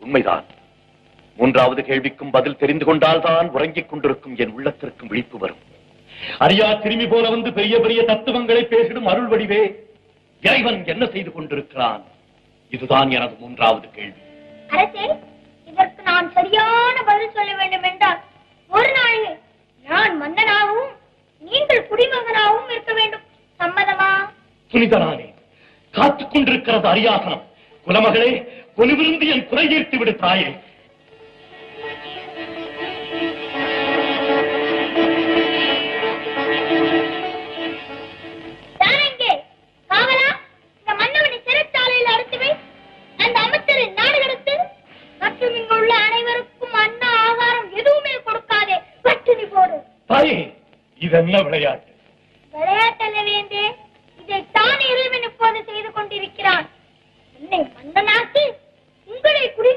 உண்மைதான். மூன்றாவது கேள்விக்கும் பதில் தெரிந்து கொண்டால்தான் உறங்கிக் கொண்டிருக்கும் என் உள்ளத்திற்கும் விழிப்பு வரும். அறியா திரும்பி போல வந்து பெரிய பெரிய தத்துவங்களை பேசிடும் அருள் வடிவே, இறைவன் என்ன செய்து கொண்டிருக்கிறான்? இதுதான் எனது மூன்றாவது கேள்வி. அரசே, இதற்கு நான் சரியான பதில் சொல்ல வேண்டும் என்றால் ஒரு நாளில் நான் மன்னனாகவும் நீங்கள் குடிமகனாகவும் இருக்க வேண்டும். சம்மதமா? புனிதனானே, காத்துக் கொண்டிருக்கிறது அரியாசனம். குலமகளே, கொலுவிருந்து என் குறை தீர்த்து விடு தாயே. இதென்ன விளையாட்டு? விளையாட்டல்ல வேண்டே, இதைத்தான் இறைவன் இப்போது செய்து கொண்டிருக்கிறான். என்னை மன்னனாக்கி உங்களை குடிமகன்